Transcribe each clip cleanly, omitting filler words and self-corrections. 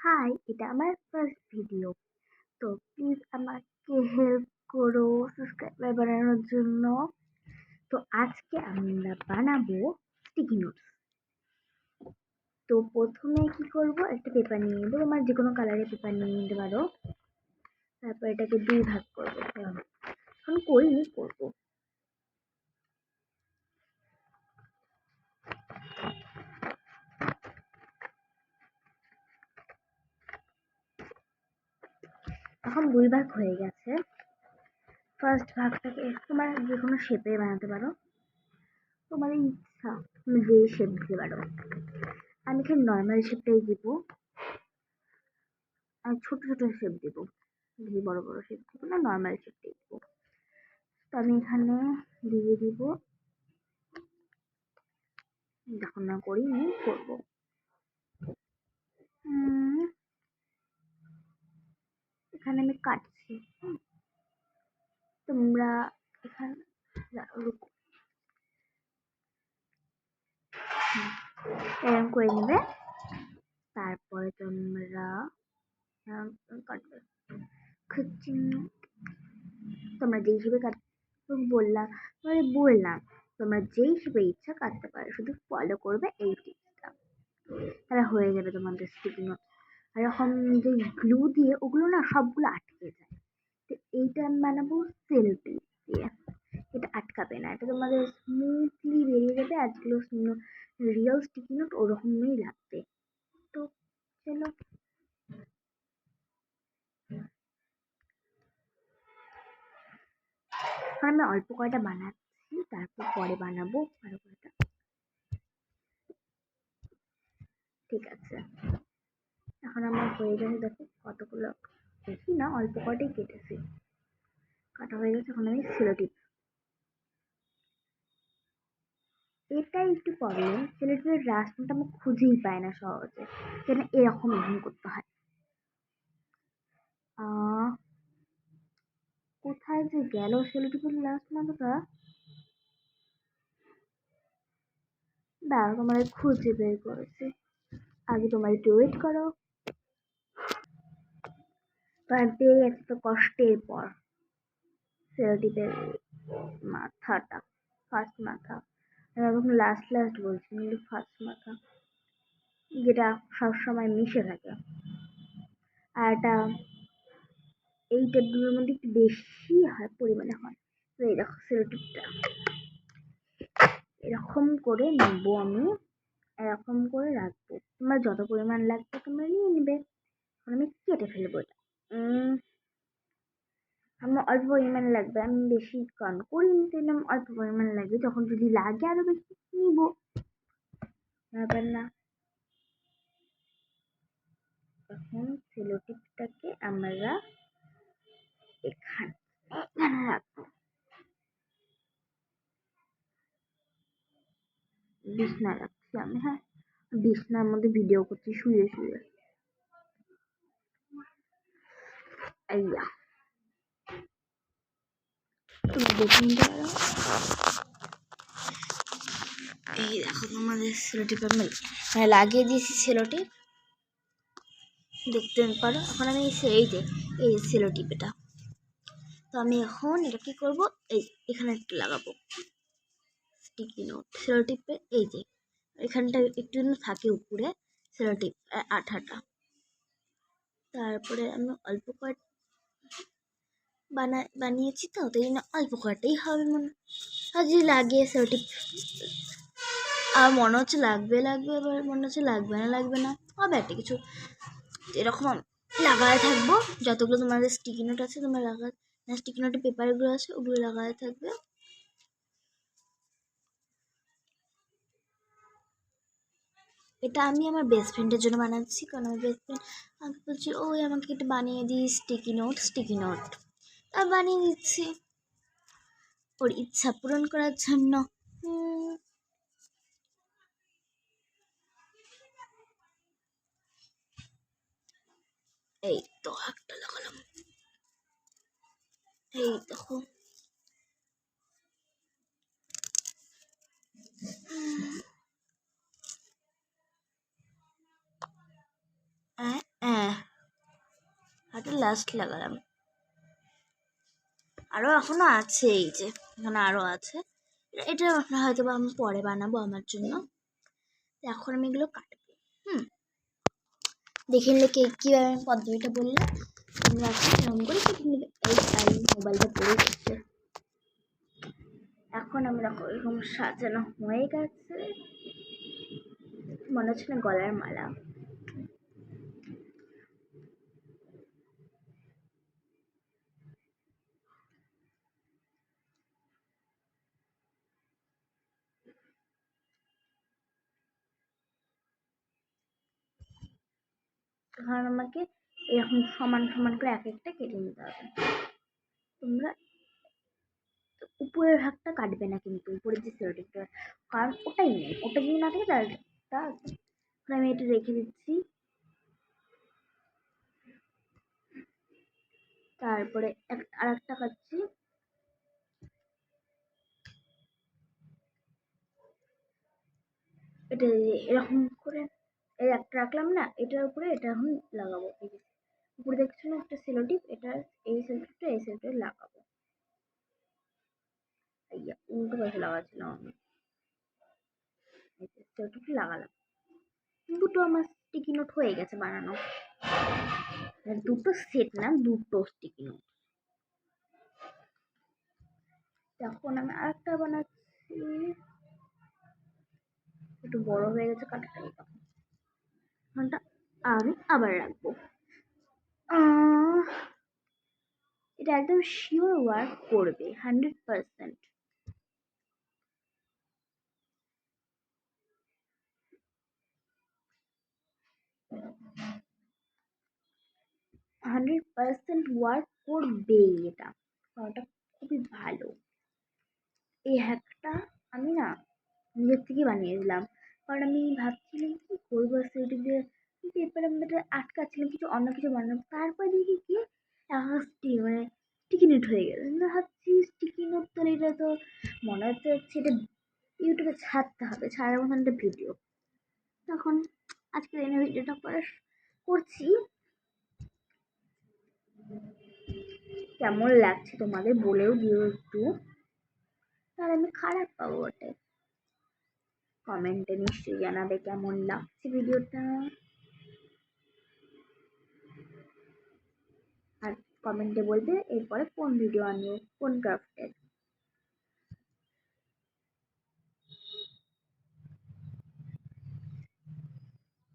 High, এটা আমার first video. তো প্লিজ আমাকে হেল্প করো সাবস্ক্রাইবার বানানোর জন্য। তো আজকে আমরা বানাবো স্টিকি নোটস। তো প্রথমে কি করব, একটা পেপার নিয়ে নেবো, আমার যে কোনো কালারের পেপার নিয়ে নিতে পারো। তারপর এটাকে দুই ভাগ করবো। এখন করিনি, করবো। এখন দুই ভাগ হয়ে গেছে। ফার্স্ট ভাগটাকে তোমার যে কোনো শেপে বানাতে পারো, তোমার ইচ্ছা তুমি যে শেপ দিতে পারো। আমি এখানে নর্মাল শেপটাই দিব, আর ছোট ছোট শেপ দিব, বেশি বড় বড় শেপ দিব না, নর্মাল শেপটাই দিব। তো আমি এখানে দিয়ে দিব, যখন না করিনি করবো। এখানে আমি কাটছি, তোমরা এখানে এরকম করে নেবে। তারপরে তোমরা কাটবে, তোমরা যেই হিসেবে বললাম তোমরা যেই হিসেবে ইচ্ছা কাটতে পারো, শুধু ফলো করবে এই টিপসটা, তাহলে হয়ে যাবে তোমাদের স্টিকি নোট। আর এরকম যে গ্লু দিয়ে ওগুলো না সবগুলো আটকে যায়। তো এইটা আমি বানাবো সেলো টেপ দিয়ে, এটা আটকাবে না, এটা তোমাদের স্মুথলি বেরিয়ে যাবে। আর যেগুলো রিয়েল স্টিকি নোট ওরকমই লাগবে। তো চলো, আমি অল্প কয়টা বানাচ্ছি, তারপর পরে বানাবো আরো কয়টা। ঠিক আছে, এখন আমার হয়ে গেছে, দেখো কতগুলো, বেশি না অল্প কটাই কেটেছি, কাটা হয়ে গেছে। এখন আমি সেলো টিপ, এটাই একটু প্রবলেম, সেলো টিপের রাস্তাটা আমি খুঁজেই পাই না সহজে, যেন এরকম করতে হয়। কোথায় যে গেল সেলো টিপের লাস্ট মাথাটা, দাঁড়াও তোমার খুঁজে বের করেছি, আগে তোমার একটু ওয়েট করো। পেয়ে গেছে তো কষ্টের পর সেলো টিপের মাথাটা, ফার্স্ট মাথা। আমি এখন লাস্ট লাস্ট বলছি, কিন্তু ফার্স্ট মাথা যেটা সবসময় মিশে থাকে। আর এটা এই টেপগুলোর মধ্যে একটু বেশি হয়, পরিমাণে হয়। তো এই দেখো সেলো টিপটা এরকম করে নেবো আমি, এরকম করে রাখবো। তোমার যত পরিমাণ লাগবে তোমরা নিয়ে নিবে। এখন আমি কেটে ফেলবো এটা। আমার অল্প পরিমাণ লাগবে, আমি বেশি কম করিনি, তাই অল্প পরিমাণ লাগবে, যখন যদি লাগে আরো বেশি নিবো, ব্যাপার না। এখন সেলো টিপটাকে আমরা এখানে এখানে রাখবো, বিছনা রাখছি আমি। হ্যাঁ, বিছনার মধ্যে ভিডিও করছি শুয়ে শুয়ে। আইয়া, তুমি দেখে নিতে পারো। এই দেখো তোমাদের সেলো টিপ আমি লাগিয়ে দিয়েছি, সেলো টিপ দেখতে পারো। এখন আমি এই যে এই সেলো টিপ এটা, তো আমি এখন এটা কি করবো, এই এখানে একটু লাগাবো স্টিকি নোট সেলো টিপে। এই যে এখানটা একটু থাকে উপরে সেলো টিপ আঠাটা। তারপরে আমি অল্প কয়েক বানিয়েছি, তো তাই জন্য অল্প কয়টাই হবে মনে, আর যদি লাগিয়ে সেলো টিপ আর মনে হচ্ছে লাগবে, এবার মনে হচ্ছে লাগবে না, হবে একটা কিছু। এরকম লাগাতে থাকবো, যতগুলো তোমাদের স্টিকি নোট আছে তোমরা স্টিকি নোটের পেপারগুলো আছে ওগুলো লাগাতে থাকবে। এটা আমি আমার বেস্ট ফ্রেন্ডের জন্য বানাচ্ছি, কারণ আমার বেস্ট ফ্রেন্ড আমাকে বলছে, ওই আমাকে এটা বানিয়ে দিই স্টিকি নোট। আর বানিয়ে দিচ্ছি ওর ইচ্ছা পূরণ করার জন্য। এই তো একটা লাগালাম, এই দেখো। এটা লাস্ট লাগালাম, আরও এখনো আছে, এই যে এখানে আরও আছে। এটা হয়তো বা আমি পরে বানাবো আমার জন্য। এখন আমি এগুলো কাটবো। দেখে নিলে কে কীভাবে আমি পদ্ধতিটা বললাম, তোমরা এখন এরকম করে কেটে নেবে। এই মোবাইলটা পড়ে গেছে। এখন আমরা এরকম সাজানো হয়ে গেছে, মনে হচ্ছে না গলার মালা। এখন আমাকে এরকম সমান সমান করে এক একটা কেটে নিতে হবে। তোমরা উপরের ভাগটা কাটবে না, কিন্তু উপরের যে সেলোটেপটা, কারণ ওটাই নেই, ওটা যদি না থাকে তারটা আমি এটা রেখে দিচ্ছি। তারপরে আর একটা কাটছি, এটা এরকম করে এই একটা রাখলাম না, এটার উপরে এটা এখন লাগাবো। এই যে উপরে দেখছো না একটা সেলোটিপ, এটা এই সেলোটিপটা এই সেলোটিপে লাগাবো। উল্টো পাশে লাগাচ্ছিলাম আমি, সেলোটিপ লাগালাম। দুটো আমার স্টিকি নোট হয়ে গেছে বানানো, দুটো সেট না, দুটো স্টিকি নোট। এখন আমি আরেকটা বানাচ্ছি, একটু বড় হয়ে গেছে কাটাটা, ঘন্টা আমি আবার রাখবো। এটা একদম শিওর ওয়ার্ক করবে 100%। 100% ওয়ার্ক করবে এটা, ওটা খুবই ভালো। এই হ্যাকটা আমি না নিজের থেকে বানিয়ে দিলাম, কারণ আমি ভাবছিলাম কি করবো, সেটা দিয়ে পেপারের মধ্যে আটকাচ্ছিলাম কিছু অন্য কিছু বানালাম, তারপর দেখি কি মানে স্টিকি নোট হয়ে গেল। ভাবছি স্টিকি নোট তো এটা তো মনে হচ্ছে এটা ইউটিউবে ছাড়তে হবে, ছাড়ার মতন একটা ভিডিও। তখন আজকে এই ভিডিওটা করছি। কেমন লাগছে তোমাদের বলেও দিও একটু, তাহলে আমি খারাপ পাবো ওটা। কমেন্টে নিশ্চয়ই জানাবে কেমন লাগছে ভিডিওটা, আর কমেন্টে বলবে এরপরে কোন ভিডিও আনবো, কোন ক্রাফটের।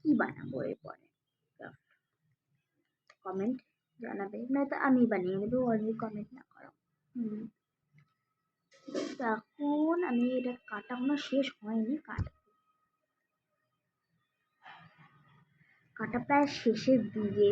কি বানাবো এরপরে ক্রাফট, কমেন্ট জানাবে, নয়তো আমি বানিয়ে নেবো, অনেক কমেন্ট না করো। এখন আমি এটা কাটা এখনো শেষ হয়নি, কাটা প্রায় শেষের দিকে।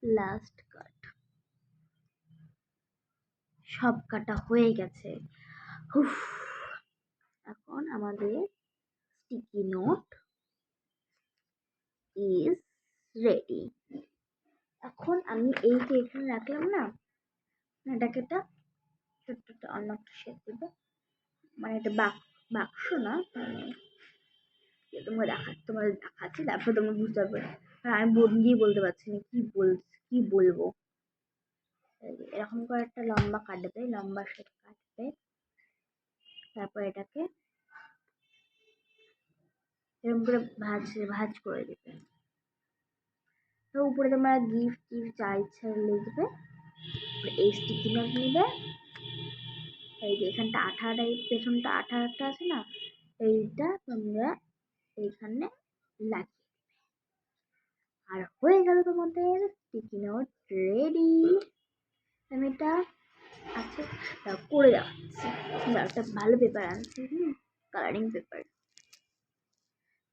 লাস্ট কাট, সব কাটা হয়ে গেছে। এখন আমাদের স্টিকি নোট ইজ রেডি। এখন আমি এই যে এখানে রাখলাম না, এটাকে একটা ছোট্ট অন্য একটা শেপ দেবো, মানে এটা বাক্স না, তোমাদের দেখাচ্ছি, তারপর তোমরা বুঝতে পারবে। আমি গিয়ে বলতে পারছি না কি বলবো। এরকম করে একটা লম্বা কাটবে, লম্বা শেপ কাটবে, তারপর এটাকে এরকম করে ভাজ করে দেবে। তো উপরে তোমরা গিফট যা ইচ্ছা লিখবে। এই স্টিকি নোট নিবে, এই যে এখানটা আঠা টাইপ, পেছনটা আঠা একটা আছে না, এইটা তোমরা এইখানে লাগিয়ে দেবে, আর হয়ে গেল তোমাদের স্টিকি নোট রেডি। আমি এটা আচ্ছা করে দেখাচ্ছি, একটা ভালো পেপার আনছি, কালারিং পেপার।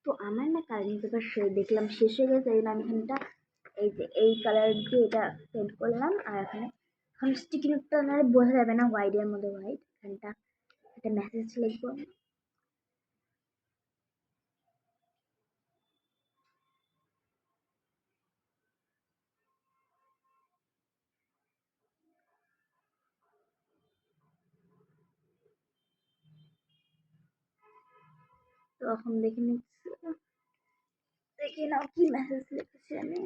তো আমার না কালারিং পেপার দেখলাম শেষ হয়ে গেছে, তাই আমি এখানটা এই যে এই কালার দিয়ে এটা সেট করলাম। আর এখন স্টিকি নোটটা নাহলে বোঝা যাবে না, হোয়াইটের মধ্যে হোয়াইট। এখানটা একটা মেসেজ লিখবো। তো এখন দেখে নিচ্ছি, দেখে নাও কি মেসেজ লিখেছি আমি।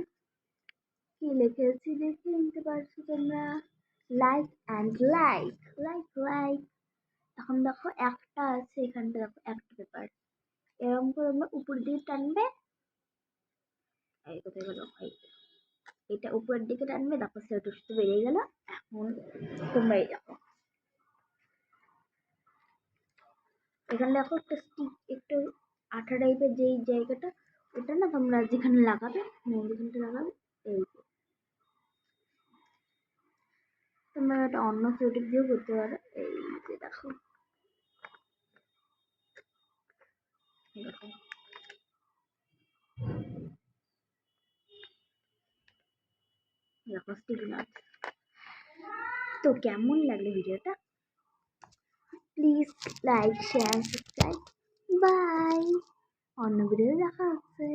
কি লিখেছি দেখে নিতে পারছো তোমরা। Like and like, like like. এখন দেখো একটা আছে, এখানটা দেখো একটা পেপার, এরকম করে তোমরা উপর দিকে টানবে। এই কোথায় গেল, এটা উপরের দিকে টানবে, তারপর সেটা সুতো বেরিয়ে গেল। এখন তোমরা এই দেখো, এখানে দেখো একটা স্টিক, একটু আঠা টাইপের যেই জায়গাটা, ওটা না তোমরা যেখানে লাগাবে, যেখানটা লাগাবে, এই তোমরা একটা অন্য ক্রিয়েটিভ দিয়েও করতে পারো। এই যে দেখো, দেখো দেখো স্টিকি নট। তো কেমন লাগলো ভিডিওটা? Please like share subscribe. Bye, অন্য ভিডিও দেখা হচ্ছে।